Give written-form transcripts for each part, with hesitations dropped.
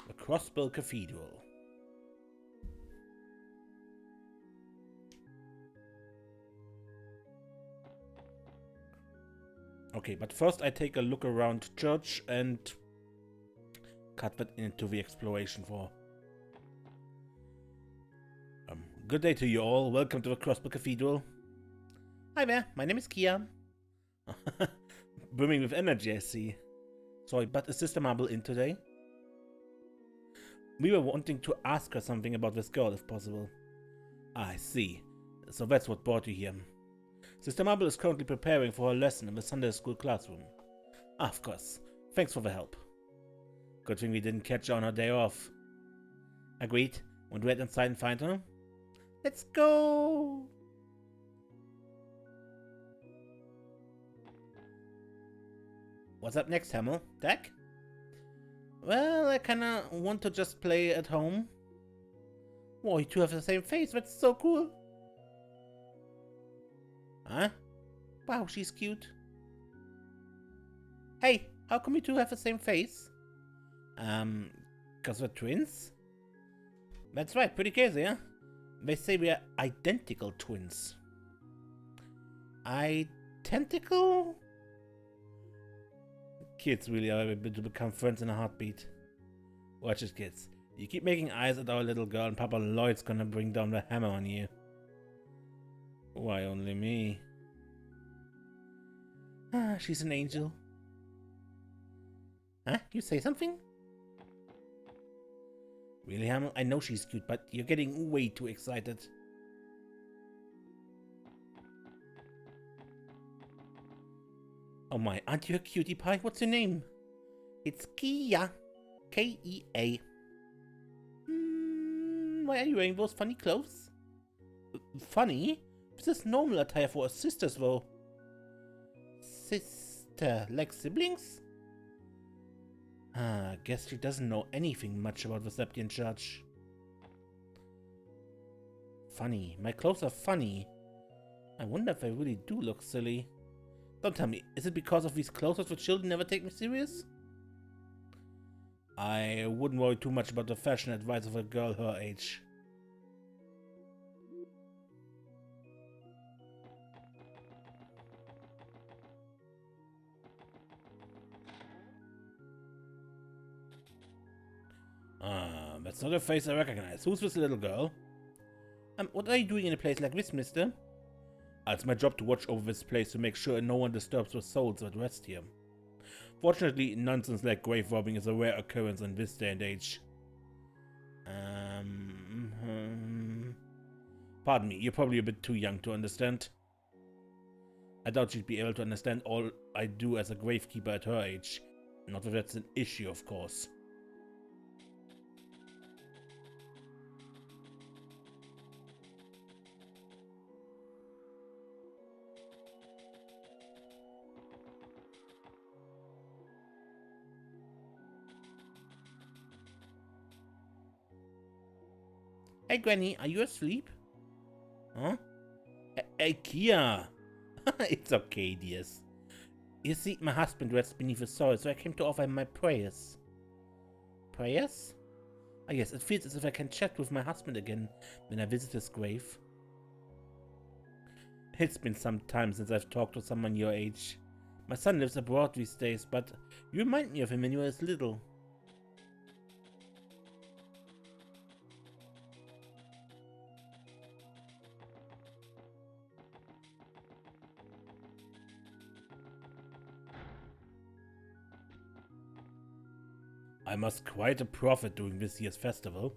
The Crossbell Cathedral. Okay, but first I take a look around church and cut that into the exploration for. Good day to you all. Welcome to the Crossbell Cathedral. Hi there, my name is Kia. Brimming with energy, I see. Sorry, but is Sister Marble in today? We were wanting to ask her something about this girl, if possible. Ah, I see. So that's what brought you here. Sister Marble is currently preparing for her lesson in the Sunday school classroom. Ah, of course. Thanks for the help. Good thing we didn't catch her on her day off. Agreed. Want to head inside and find her? Let's go! What's up next, Hamel? Deck? Well, I kinda want to just play at home. Whoa, you two have the same face, that's so cool. Huh? Wow, she's cute. Hey, how come you two have the same face? Cause we're twins? That's right, pretty crazy, huh? They say we are identical twins. Identical? Kids really are able to become friends in a heartbeat. Watch it, kids. You keep making eyes at our little girl and Papa Lloyd's gonna bring down the hammer on you. Why only me? Ah, she's an angel. Huh? You say something? Really, Hamel? I know she's cute, but you're getting way too excited. Oh my, aren't you a cutie pie? What's your name? It's Kia. K-E-A. Why are you wearing those funny clothes? Funny? This is normal attire for us sisters, though. Sister? Like siblings? Ah, guess she doesn't know anything much about the Septian Church. Funny. My clothes are funny. I wonder if I really do look silly. Don't tell me, is it because of these clothes that the children never take me serious? I wouldn't worry too much about the fashion advice of a girl her age. Ah, that's not a face I recognize. Who's this little girl? What are you doing in a place like this, mister? It's my job to watch over this place to make sure no one disturbs the souls that rest here. Fortunately, nonsense like grave robbing is a rare occurrence in this day and age. Pardon me, you're probably a bit too young to understand. I doubt you'd be able to understand all I do as a gravekeeper at her age. Not that that's an issue, of course. Hey Granny, are you asleep? Huh? Hey Kia! It's okay, dears. You see, my husband rests beneath the soil, so I came to offer him my prayers. Prayers? Ah yes, it feels as if I can chat with my husband again when I visit his grave. It's been some time since I've talked to someone your age. My son lives abroad these days, but you remind me of him when you were little. I must quite a profit during this year's festival,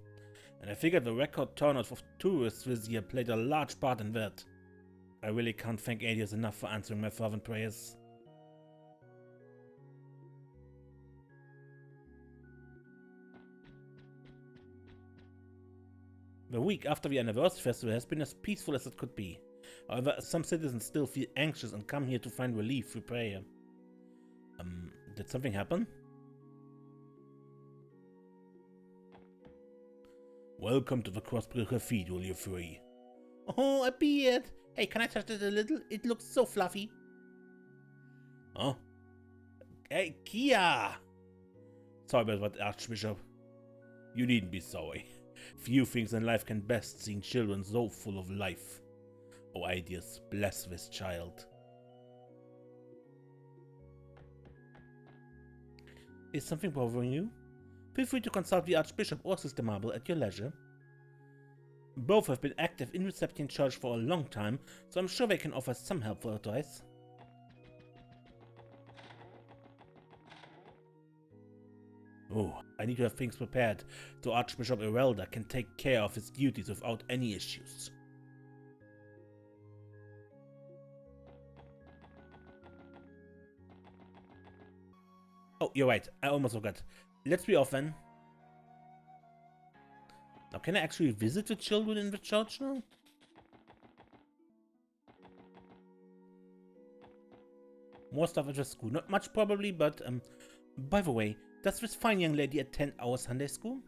and I figured the record turnout of tourists this year played a large part in that. I really can't thank Adios enough for answering my fervent prayers. The week after the anniversary festival has been as peaceful as it could be. However, some citizens still feel anxious and come here to find relief through prayer. Did something happen? Welcome to the Crossbell Cathedral, you three. Oh, a beard! Hey, can I touch it a little? It looks so fluffy. Huh? Hey, Kia! Sorry about that, Archbishop. You needn't be sorry. Few things in life can best seem children so full of life. Oh, ideas, bless this child. Is something bothering you? Feel free to consult the Archbishop or Sister Marble at your leisure. Both have been active in the Septian Church for a long time, so I'm sure they can offer some helpful advice. Oh, I need to have things prepared so Archbishop Ursula can take care of his duties without any issues. Oh, you're right. I almost forgot. Let's be off then. Now, can I actually visit the children in the church now? More stuff at the school. Not much probably, but by the way, does this fine young lady attend our Sunday school?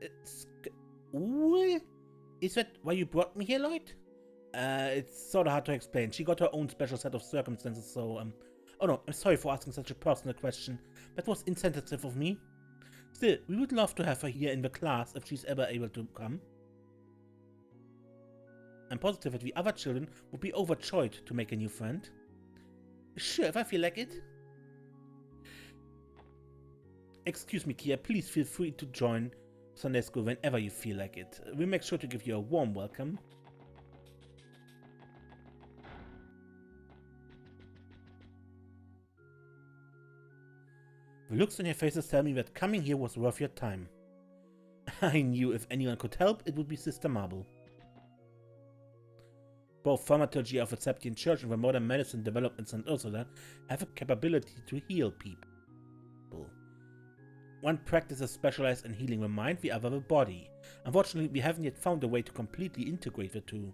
Is that why you brought me here, Lloyd? It's sort of hard to explain. She got her own special set of circumstances, so oh no, I'm sorry for asking such a personal question. That was insensitive of me. Still, we would love to have her here in the class if she's ever able to come. I'm positive that the other children would be overjoyed to make a new friend. Sure, if I feel like it. Excuse me, Kia, please feel free to join Sunday school whenever you feel like it. We'll make sure to give you a warm welcome. The looks on your faces tell me that coming here was worth your time. I knew if anyone could help, it would be Sister Marble. Both thaumaturgy of the Septian Church and the modern medicine developed in St. Ursula have a capability to heal people. One practice is specialized in healing the mind, the other the body. Unfortunately, we haven't yet found a way to completely integrate the two.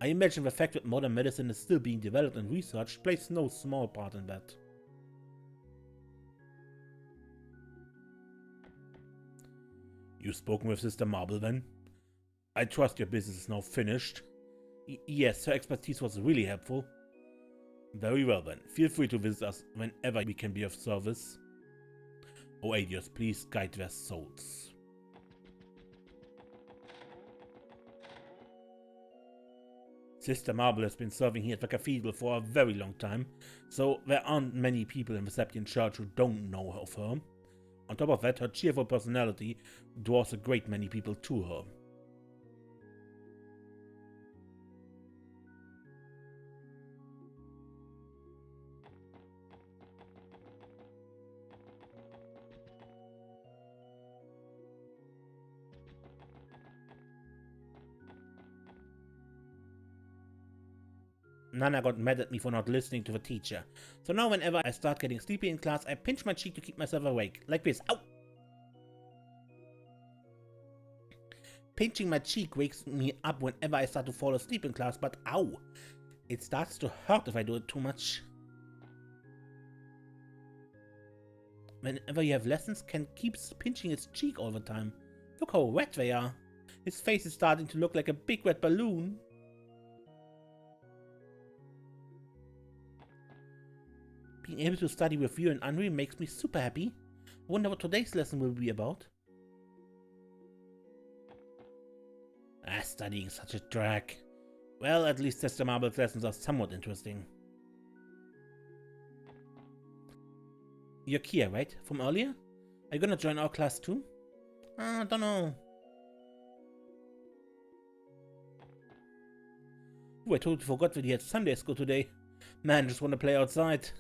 I imagine the fact that modern medicine is still being developed and researched plays no small part in that. You've spoken with Sister Marble then? I trust your business is now finished. Yes, her expertise was really helpful. Very well then, feel free to visit us whenever we can be of service. Oh, Adios, please guide their souls. Sister Marble has been serving here at the cathedral for a very long time, so there aren't many people in the Septian Church who don't know of her. On top of that, her cheerful personality draws a great many people to her. Nana got mad at me for not listening to the teacher. So now whenever I start getting sleepy in class, I pinch my cheek to keep myself awake. Like this. Ow! Pinching my cheek wakes me up whenever I start to fall asleep in class, but ow! It starts to hurt if I do it too much. Whenever you have lessons, Ken keeps pinching his cheek all the time. Look how wet they are. His face is starting to look like a big red balloon. Being able to study with you and Henri makes me super happy. I wonder what today's lesson will be about. Studying such a drag. Well, at least Sister Marble's lessons are somewhat interesting. You're Kia, right? From earlier? Are you gonna join our class too? I don't know. Oh, I totally forgot that he had Sunday school today. Man, just wanna play outside.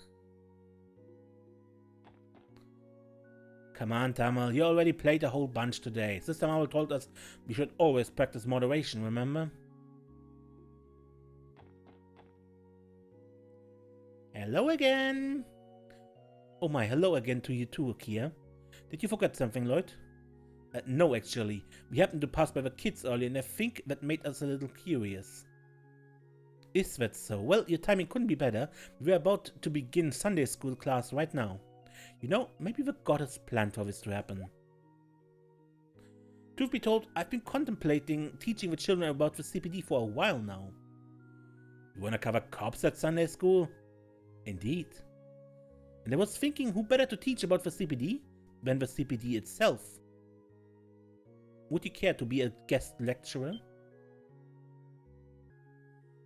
Come on, Tamal, you already played a whole bunch today. Sister Marble told us we should always practice moderation, remember? Hello again! Oh my, hello again to you too, Kia. Did you forget something, Lloyd? No, actually. We happened to pass by the kids earlier and I think that made us a little curious. Is that so? Well, your timing couldn't be better. We're about to begin Sunday school class right now. You know, maybe the goddess planned for this to happen. Truth be told, I've been contemplating teaching the children about the CPD for a while now. You wanna cover cops at Sunday school? Indeed. And I was thinking who better to teach about the CPD than the CPD itself. Would you care to be a guest lecturer?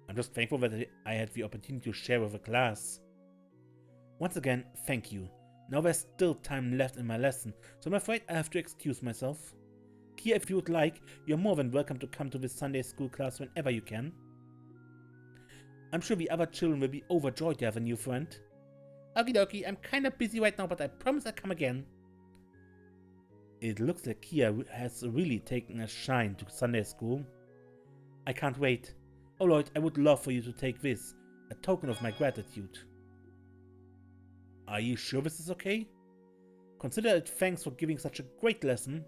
I'm just thankful that I had the opportunity to share with a class. Once again, thank you. Now there's still time left in my lesson, so I'm afraid I have to excuse myself. Kia, if you would like, you're more than welcome to come to this Sunday school class whenever you can. I'm sure the other children will be overjoyed to have a new friend. Okie dokie, I'm kinda busy right now, but I promise I'll come again. It looks like Kia has really taken a shine to Sunday school. I can't wait. Oh Lloyd, I would love for you to take this, a token of my gratitude. Are you sure this is okay? Consider it thanks for giving such a great lesson.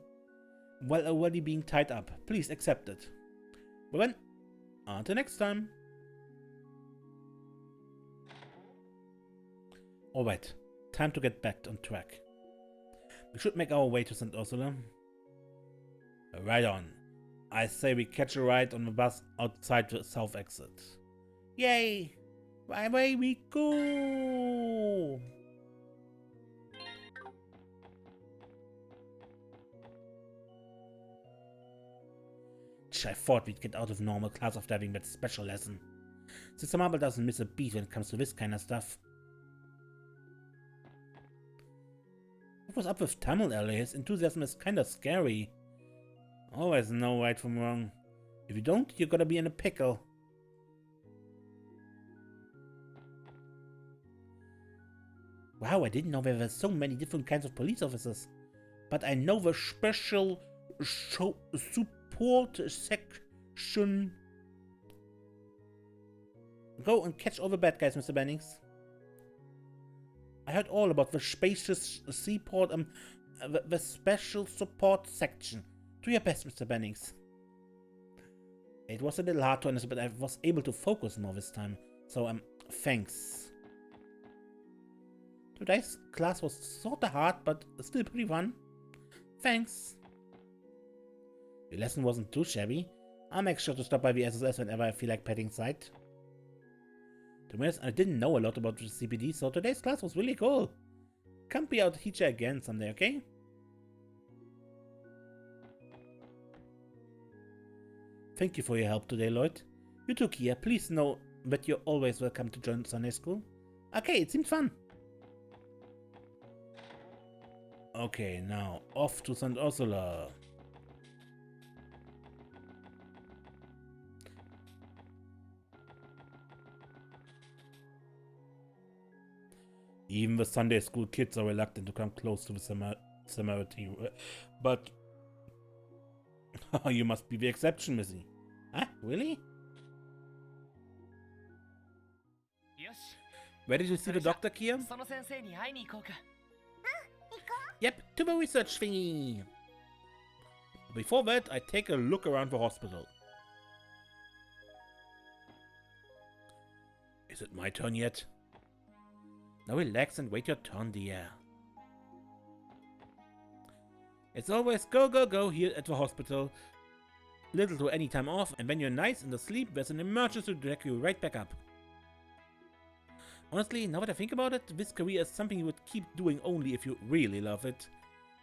While already being tied up, please accept it. Well then, until next time. Alright, time to get back on track. We should make our way to St. Ursula. Right on. I say we catch a ride on the bus outside the south exit. Yay! Away we go! I thought we'd get out of normal class after having that special lesson. Sister Marble doesn't miss a beat when it comes to this kind of stuff. What was up with Tamil earlier? His enthusiasm is kinda scary. Always know right from wrong. If you don't, you're gonna be in a pickle. Wow, I didn't know there were so many different kinds of police officers. But I know the special support section. Go and catch all the bad guys, Mr. Bennings. I heard all about the spacious seaport, the special support section. Do your best, Mr. Bennings. It was a little hard to understand, but I was able to focus more this time. So, thanks. Today's class was sorta hard, but still pretty fun. Thanks. Your lesson wasn't too shabby. I'll make sure to stop by the SSS whenever I feel like petting sight. To be honest, I didn't know a lot about the CPD, so today's class was really cool. Come be our teacher again someday, okay? Thank you for your help today, Lloyd. You too, Kia. Please know that you're always welcome to join Sunday school. Okay, it seemed fun. Okay, now off to St. Ursula. Even the Sunday school kids are reluctant to come close to the cemetery, but you must be the exception, Missy. Huh? Really? Where did you see the doctor, Kia? Yep, to the research thingy. Before that, I take a look around the hospital. Is it my turn yet? Now relax and wait your turn, dear. It's always go, go, go here at the hospital. Little to any time off, and when you're nice and asleep, there's an emergency to drag you right back up. Honestly, now that I think about it, this career is something you would keep doing only if you really love it.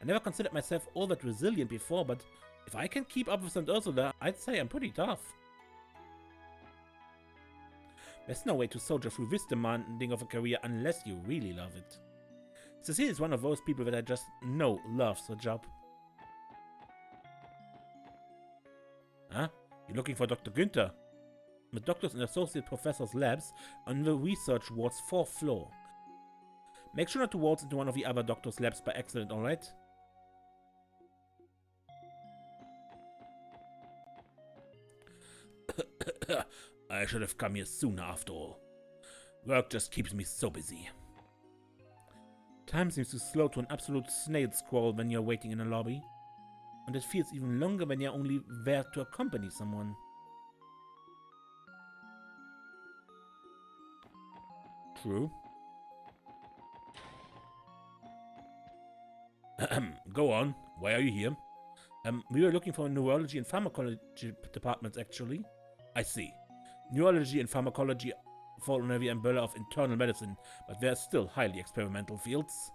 I never considered myself all that resilient before, but if I can keep up with St. Ursula, I'd say I'm pretty tough. There's no way to soldier through this demanding of a career unless you really love it. Cecile is one of those people that I just know loves her job. Huh? You're looking for Dr. Günther? The doctor's and associate professor's labs on the research ward's 4th floor. Make sure not to waltz into one of the other doctor's labs by accident, alright? I should have come here sooner after all. Work just keeps me so busy. Time seems to slow to an absolute snail's crawl when you're waiting in a lobby. And it feels even longer when you're only there to accompany someone. True. Go on. Why are you here? We were looking for neurology and pharmacology departments, actually. I see. Neurology and pharmacology fall under the umbrella of internal medicine, but they're still highly experimental fields.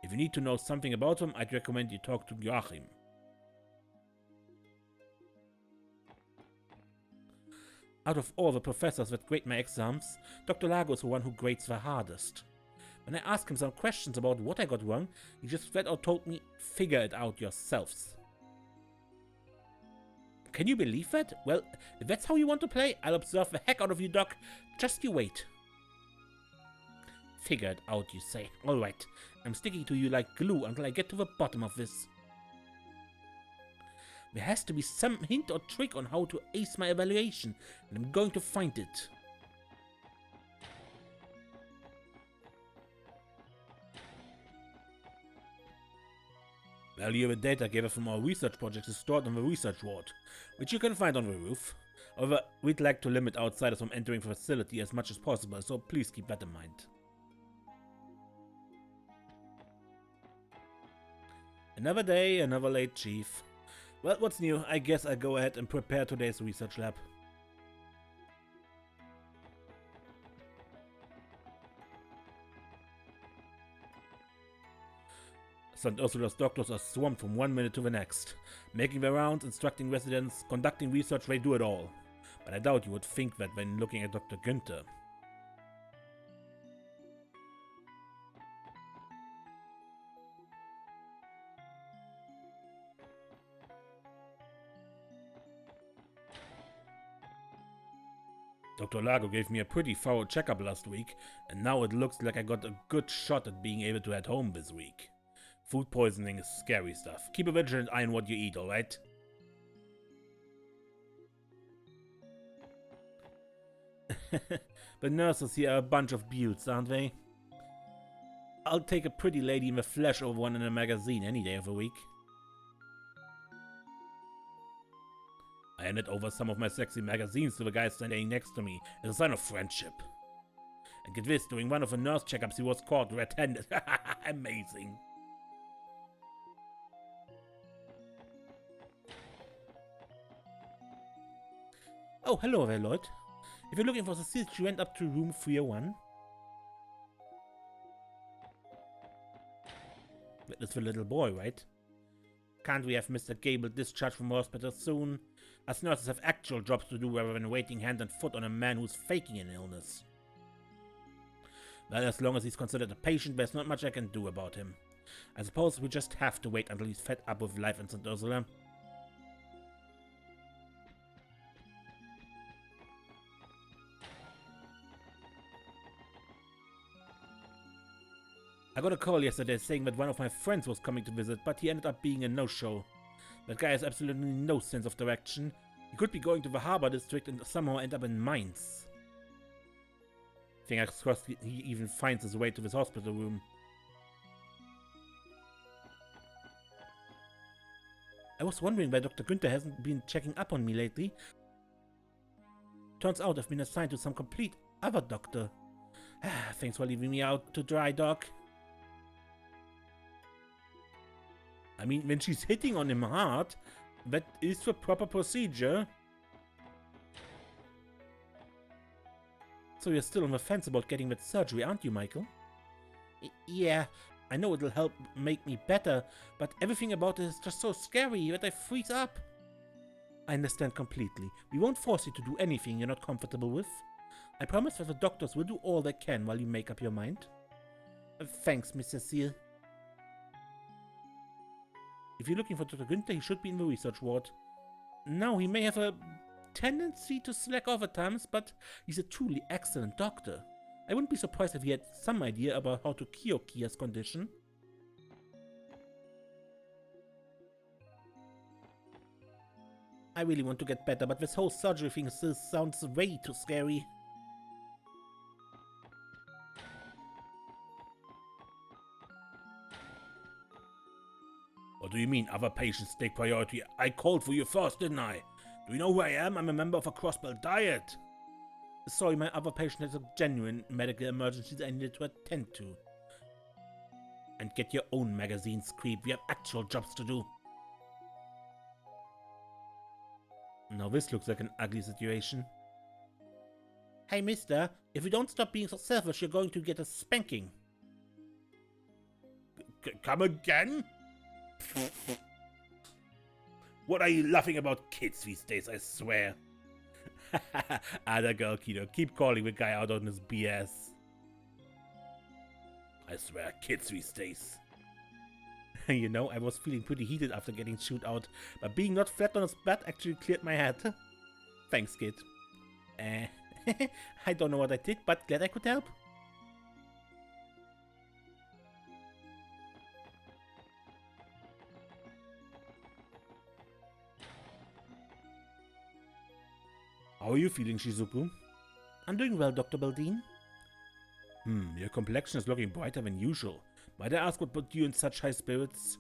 If you need to know something about them, I'd recommend you talk to Joachim. Out of all the professors that grade my exams, Dr. Lago is the one who grades the hardest. When I asked him some questions about what I got wrong, he just flat out told me, figure it out yourselves. Can you believe that? Well, if that's how you want to play, I'll observe the heck out of you, Doc. Just you wait. Figure it out, you say. Alright, I'm sticking to you like glue until I get to the bottom of this. There has to be some hint or trick on how to ace my evaluation, and I'm going to find it. Value of the data gathered from our research project is stored on the research ward, which you can find on the roof. However, we'd like to limit outsiders from entering the facility as much as possible, so please keep that in mind. Another day, another late chief. Well, what's new? I guess I'll go ahead and prepare today's research lab. St. Ursula's doctors are swamped from one minute to the next. Making their rounds, instructing residents, conducting research, they do it all. But I doubt you would think that when looking at Dr. Günther. Dr. Lago gave me a pretty thorough checkup last week, and now it looks like I got a good shot at being able to head home this week. Food poisoning is scary stuff. Keep a vigilant eye on what you eat, alright? The nurses here are a bunch of beauts, aren't they? I'll take a pretty lady in the flesh over one in a magazine any day of the week. I handed over some of my sexy magazines to the guy standing next to me as a sign of friendship. And get this, during one of the nurse checkups he was caught red-handed. Amazing. Oh, hello there, Lloyd. If you're looking for Cecile, she went up to room 301. That is the little boy, right? Can't we have Mr. Gable discharged from hospital soon? Us nurses have actual jobs to do rather than waiting hand and foot on a man who's faking an illness. Well, as long as he's considered a patient, there's not much I can do about him. I suppose we just have to wait until he's fed up with life in St. Ursula. I got a call yesterday saying that one of my friends was coming to visit, but he ended up being a no-show. That guy has absolutely no sense of direction. He could be going to the harbor district and somehow end up in mines. Fingers crossed he even finds his way to this hospital room. I was wondering why Dr. Günther hasn't been checking up on me lately. Turns out I've been assigned to some complete other doctor. Thanks for leaving me out to dry, Doc. I mean, when she's hitting on him hard, that is the proper procedure. So you're still on the fence about getting that surgery, aren't you, Michael? Yeah, I know it'll help make me better, but everything about it is just so scary that I freeze up. I understand completely. We won't force you to do anything you're not comfortable with. I promise that the doctors will do all they can while you make up your mind. Thanks, Miss Cecile. If you're looking for Dr. Günther, he should be in the research ward. Now, he may have a tendency to slack off at times, but he's a truly excellent doctor. I wouldn't be surprised if he had some idea about how to cure Kia's condition. I really want to get better, but this whole surgery thing still sounds way too scary. What do you mean, other patients take priority? I called for you first, didn't I? Do you know who I am? I'm a member of a Crossbell Diet. Sorry, my other patient has a genuine medical emergency that I needed to attend to. And get your own magazines, creep. We have actual jobs to do. Now this looks like an ugly situation. Hey, mister, if you don't stop being so selfish, you're going to get a spanking. Come again? What are you laughing about kids these days, I swear? Other girl, Kido. Keep calling the guy out on his BS. I swear, kids these days. You know, I was feeling pretty heated after getting chewed out, but being not flat on his butt actually cleared my head. Thanks, kid. I don't know what I did, but glad I could help. How are you feeling, Shizuku? I'm doing well, Dr. Baldine. Your complexion is looking brighter than usual. Might I ask what put you in such high spirits?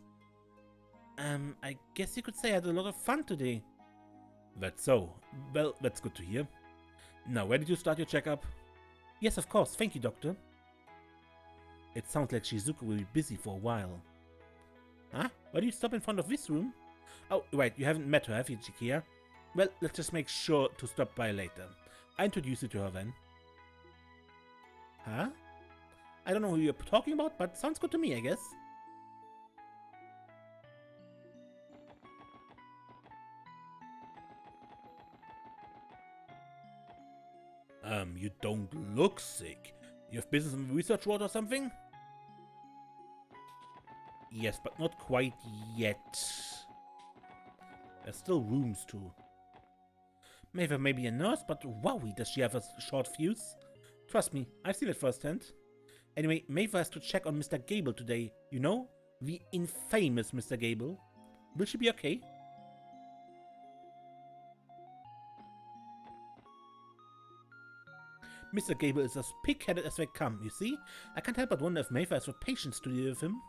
I guess you could say I had a lot of fun today. That's so. Well, that's good to hear. Now, where did you start your checkup? Yes, of course. Thank you, Doctor. It sounds like Shizuku will be busy for a while. Huh? Why do you stop in front of this room? Oh, right. You haven't met her, have you, Chikia? Well, let's just make sure to stop by later. I'll introduce you to her then. Huh? I don't know who you're talking about, but sounds good to me, I guess. You don't look sick. You have business in the research ward or something? Yes, but not quite yet. There's still rooms too. Maeve may be a nurse, but wowie, does she have a short fuse? Trust me, I've seen it firsthand. Anyway, Maeve has to check on Mr. Gable today. You know? The infamous Mr. Gable. Will she be okay? Mr. Gable is as pig-headed as they come, you see? I can't help but wonder if Maeve has the patience to deal with him.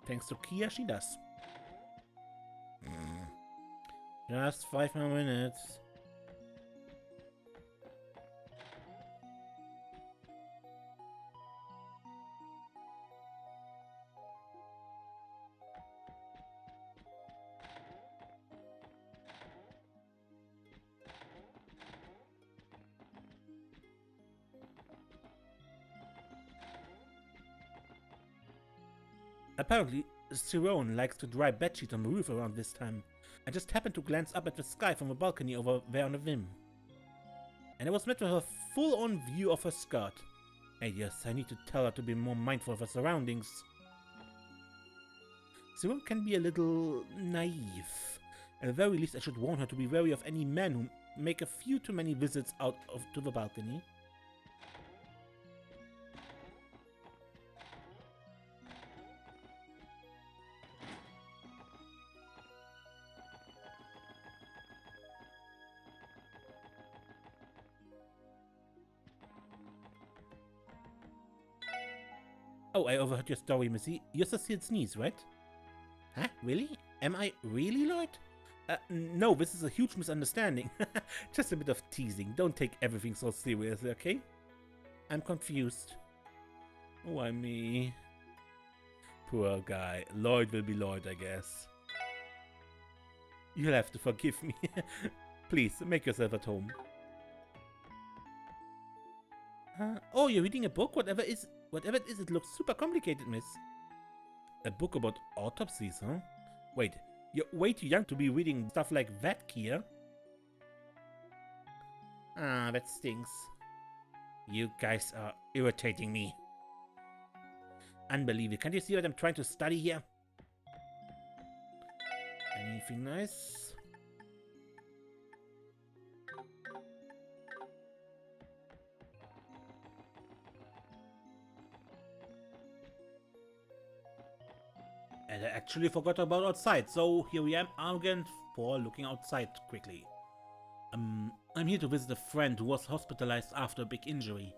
Thanks to Kia, she does. Just 5 more minutes. Apparently, Cyrone likes to dry bedsheets on the roof around this time. I just happened to glance up at the sky from a balcony over there on the whim. And I was met with a full-on view of her skirt. And yes, I need to tell her to be more mindful of her surroundings. Cyrone can be a little naive. At the very least, I should warn her to be wary of any men who make a few too many visits out to the balcony. Oh, I overheard your story, Missy. You're Cecile's niece, right? Huh? Really? Am I really, Lloyd? No, this is a huge misunderstanding. Just a bit of teasing. Don't take everything so seriously, okay? I'm confused. Why me? Poor guy. Lloyd will be Lloyd, I guess. You'll have to forgive me. Please, make yourself at home. Oh, you're reading a book? Whatever it is, it looks super complicated, miss. A book about autopsies, huh? Wait, you're way too young to be reading stuff like that, Kia. Ah, that stinks. You guys are irritating me. Unbelievable. Can't you see what I'm trying to study here? Anything nice? And I actually forgot about outside, so here we am again for looking outside quickly. I'm here to visit a friend who was hospitalized after a big injury.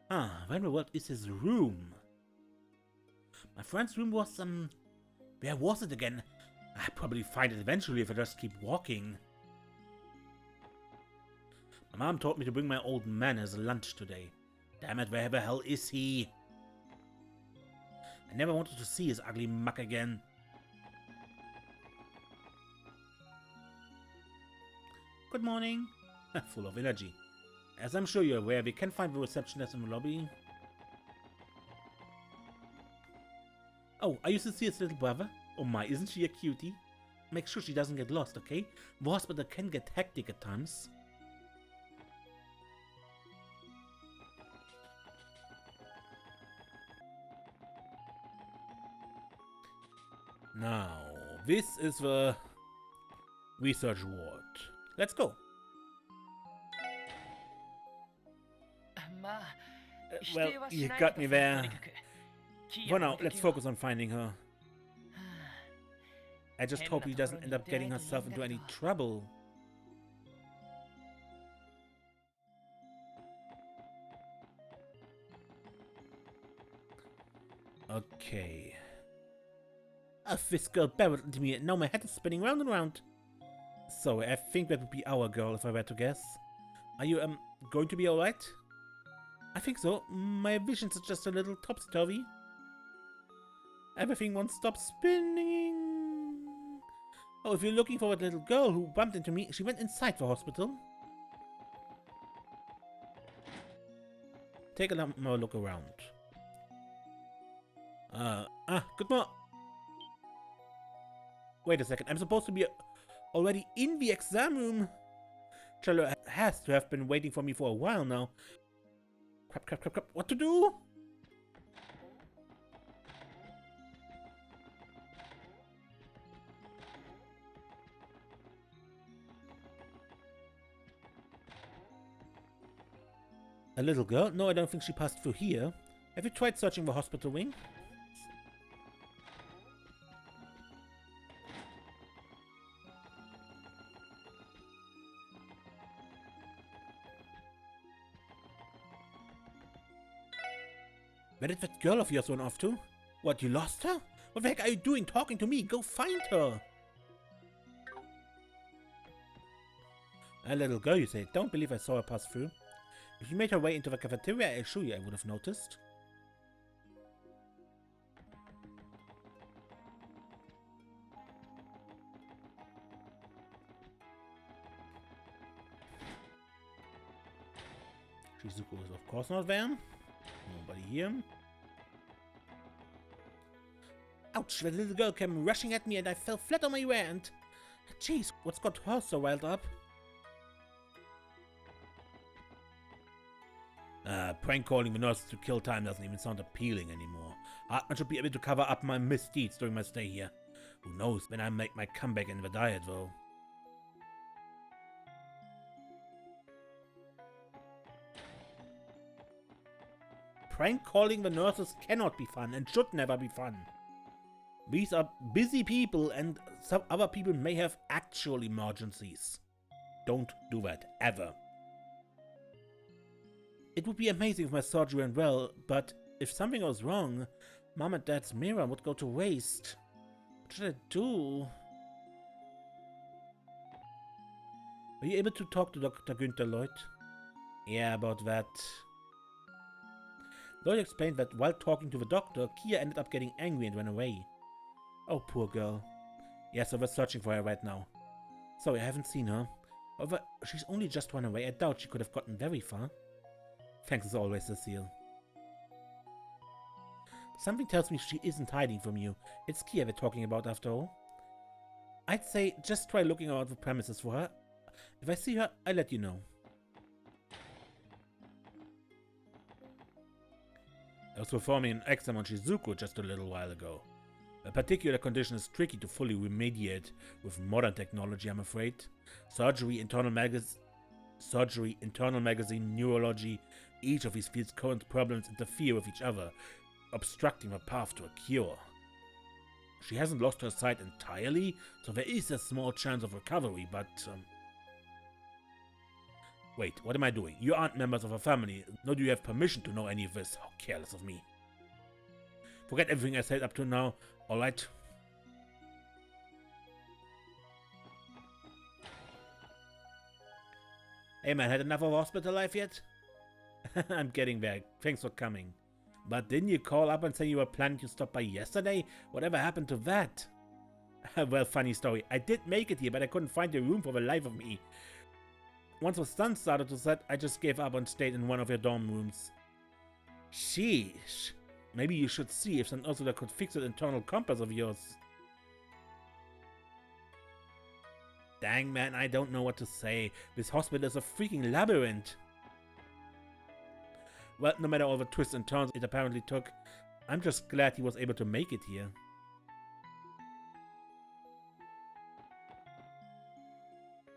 Where in the world is his room? My friend's room was, where was it again? I'll probably find it eventually if I just keep walking. My mom told me to bring my old man as lunch today. Damn it, where the hell is he? I never wanted to see his ugly muck again. Good morning. Full of energy. As I'm sure you're aware, we can find the receptionist in the lobby. Oh, are you Cecile's little brother? Oh my, isn't she a cutie? make sure she doesn't get lost, okay? The hospital can get hectic at times. Now, this is the research ward. Let's go. Well, you got me there. For now, let's focus on finding her. I just hope she doesn't end up getting herself into any trouble. Okay. This girl barreled into me and now my head is spinning round and round. So, I think that would be our girl if I were to guess. Are you, going to be alright? I think so. My visions are just a little topsy-turvy. Everything won't stop spinning. Oh, if you're looking for that little girl who bumped into me, she went inside the hospital. Take a more look around. Good morning. Wait a second, I'm supposed to be already in the exam room. Charlotte has to have been waiting for me for a while now. Crap. What to do? A little girl? No, I don't think she passed through here. Have you tried searching the hospital wing? Where did that girl of yours run off to? What, you lost her? What the heck are you doing talking to me? Go find her! A little girl, you say? Don't believe I saw her pass through. If she made her way into the cafeteria, I assure you I would have noticed. Shizuku is of course not there. Nobody here. Ouch! The little girl came rushing at me and I fell flat on my rear end. Jeez, what's got her so riled up? Prank calling the nurses to kill time doesn't even sound appealing anymore. Hartman should be able to cover up my misdeeds during my stay here. Who knows when I make my comeback in the diet, though. Prank calling the nurses cannot be fun and should never be fun. These are busy people and some other people may have actual emergencies. Don't do that, ever. It would be amazing if my surgery went well, but if something goes wrong, Mom and Dad's mirror would go to waste. What should I do? Are you able to talk to Dr. Günther LoH? Yeah, about that. LoH explained that while talking to the doctor, Kia ended up getting angry and ran away. Oh, poor girl. Yeah, so we're searching for her right now. Sorry, I haven't seen her. However, she's only just run away. I doubt she could have gotten very far. Thanks as always, Cecile. Something tells me she isn't hiding from you. It's Kia we're talking about after all. I'd say just try looking around the premises for her. If I see her, I'll let you know. I was performing an exam on Shizuku just a little while ago. A particular condition is tricky to fully remediate with modern technology, I'm afraid. Surgery, internal magazine, neurology, each of these fields' current problems interfere with each other, obstructing the path to a cure. She hasn't lost her sight entirely, so there is a small chance of recovery, but... Wait, what am I doing? You aren't members of her family, nor do you have permission to know any of this. How careless of me. Forget everything I said up to now, alright? Hey man, had enough of hospital life yet? I'm getting there, thanks for coming. But didn't you call up and say you were planning to stop by yesterday? Whatever happened to that? Well, funny story. I did make it here, but I couldn't find a room for the life of me. Once the sun started to set, I just gave up and stayed in one of your dorm rooms. Sheesh. Maybe you should see if St. Ursula could fix that internal compass of yours. Dang, man, I don't know what to say. This hospital is a freaking labyrinth. Well, no matter all the twists and turns it apparently took, I'm just glad he was able to make it here.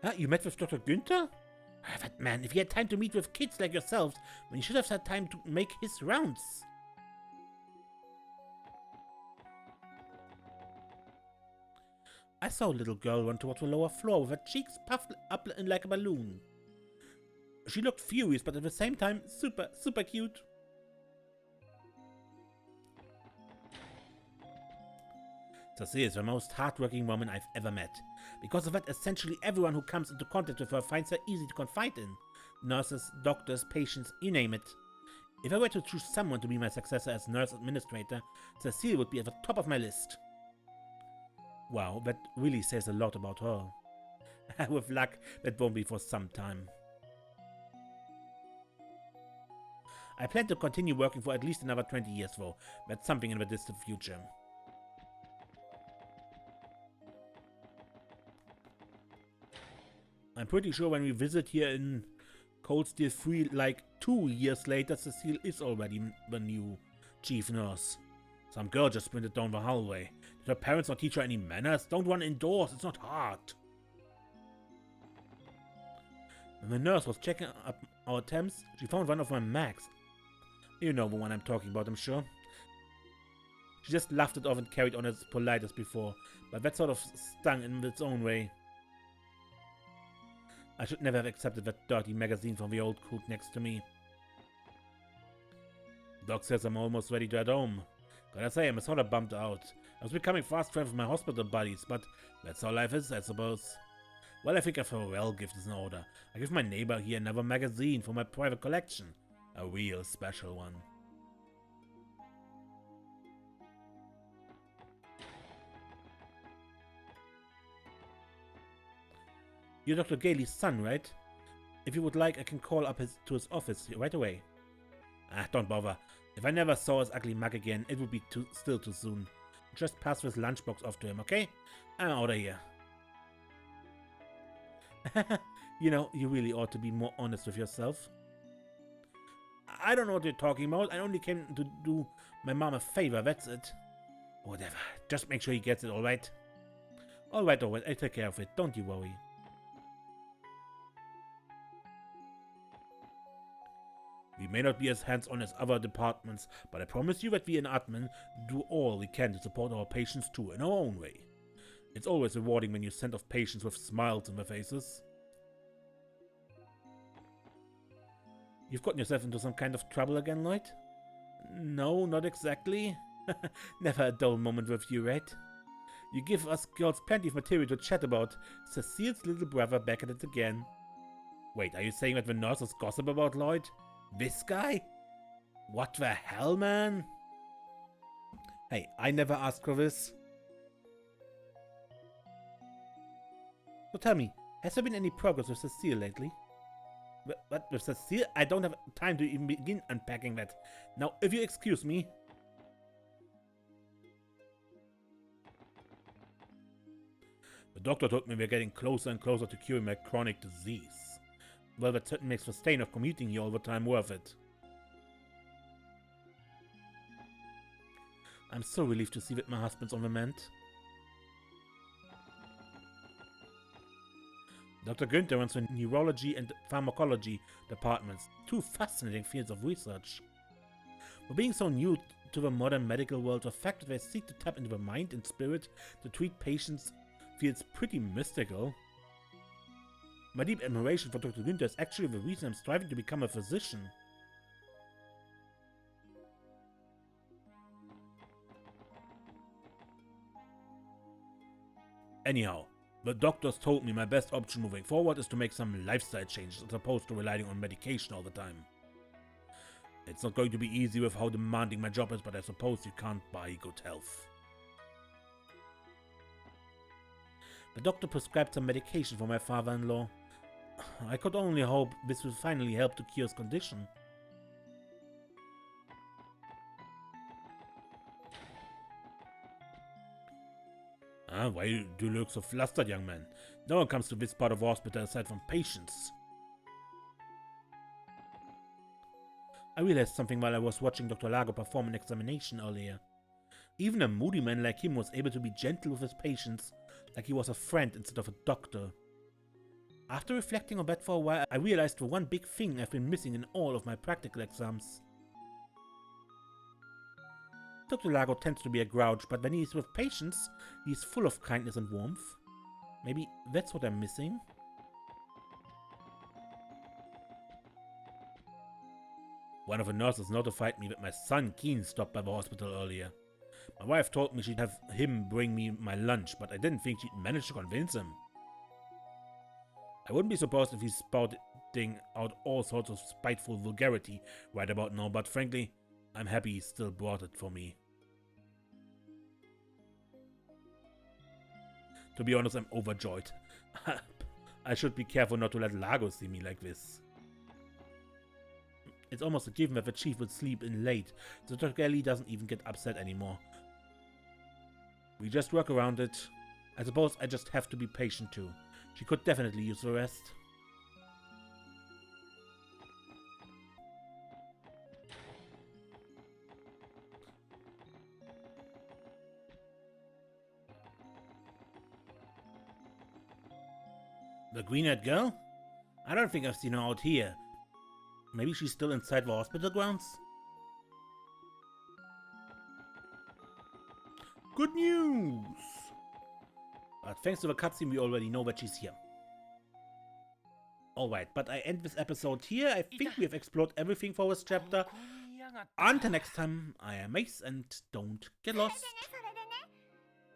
Huh? You met with Dr. Günther? But man, if he had time to meet with kids like yourselves, then he should have had time to make his rounds. I saw a little girl run towards the lower floor with her cheeks puffed up like a balloon. She looked furious, but at the same time, super cute. Cecile is the most hardworking woman I've ever met. Because of that, essentially everyone who comes into contact with her finds her easy to confide in. Nurses, doctors, patients, you name it. If I were to choose someone to be my successor as nurse administrator, Cecile would be at the top of my list. Wow, that really says a lot about her. With luck, that won't be for some time. I plan to continue working for at least another 20 years though. That's something in the distant future. I'm pretty sure when we visit here in Cold Steel 3, like 2 years later, Cecile is already the new chief nurse. Some girl just sprinted down the hallway. Did her parents not teach her any manners? Don't run indoors, it's not hard. When the nurse was checking up our temps, she found one of my mags. You know the one I'm talking about, I'm sure. She just laughed it off and carried on as polite as before, but that sort of stung in its own way. I should never have accepted that dirty magazine from the old coot next to me. Doc says I'm almost ready to head home. Gotta say, I'm sort of bummed out. I was becoming fast friends with my hospital buddies, but that's how life is, I suppose. Well, I think a farewell gift is in order. I give my neighbor here another magazine for my private collection. A real special one. You're Dr. Gailey's son, right? If you would like, I can call up to his office right away. Ah, don't bother. If I never saw his ugly mug again, it would be still too soon. Just pass this lunchbox off to him, okay? I'm out of here. You know, you really ought to be more honest with yourself. I don't know what you're talking about. I only came to do my mom a favor, that's it. Whatever. Just make sure he gets it, alright? Alright, I'll take care of it. Don't you worry. We may not be as hands-on as other departments, but I promise you that we in admin do all we can to support our patients too, in our own way. It's always rewarding when you send off patients with smiles on their faces. You've gotten yourself into some kind of trouble again, Lloyd? No, not exactly. Never a dull moment with you, right? You give us girls plenty of material to chat about. Cecile's little brother back at it again. Wait, are you saying that the nurses gossip about Lloyd? This guy? What the hell, man? Hey, I never asked for this. So tell me, has there been any progress with Cecile lately? What, with Cecile? I don't have time to even begin unpacking that. Now, if you excuse me. The doctor told me we're getting closer and closer to curing my chronic disease. Well, that certainly makes the strain of commuting here all the time worth it. I'm so relieved to see that my husband's on the mend. Dr. Günther runs the neurology and pharmacology departments, two fascinating fields of research. For being so new to the modern medical world, the fact that they seek to tap into the mind and spirit to treat patients feels pretty mystical. My deep admiration for Dr. Günther is actually the reason I'm striving to become a physician. Anyhow, the doctors told me my best option moving forward is to make some lifestyle changes as opposed to relying on medication all the time. It's not going to be easy with how demanding my job is, but I suppose you can't buy good health. The doctor prescribed some medication for my father-in-law. I could only hope this will finally help to cure his condition. Why do you look so flustered, young man? No one comes to this part of the hospital aside from patients. I realized something while I was watching Dr. Lago perform an examination earlier. Even a moody man like him was able to be gentle with his patients, like he was a friend instead of a doctor. After reflecting on that for a while, I realized the one big thing I've been missing in all of my practical exams. Dr. Lago tends to be a grouch, but when he's with patients, he's full of kindness and warmth. Maybe that's what I'm missing? One of the nurses notified me that my son Keen stopped by the hospital earlier. My wife told me she'd have him bring me my lunch, but I didn't think she'd manage to convince him. I wouldn't be surprised if he's spouting out all sorts of spiteful vulgarity right about now, but frankly, I'm happy he still brought it for me. To be honest, I'm overjoyed. I should be careful not to let Lago see me like this. It's almost a given that the chief will sleep in late, so Dr. Kelly doesn't even get upset anymore. We just work around it. I suppose I just have to be patient too. She could definitely use the rest. The green-haired girl? I don't think I've seen her out here. Maybe she's still inside the hospital grounds? Good news! But thanks to the cutscene, we already know that she's here. Alright, but I end this episode here. I think we have explored everything for this chapter. Until next time, I am Mace, and don't get lost.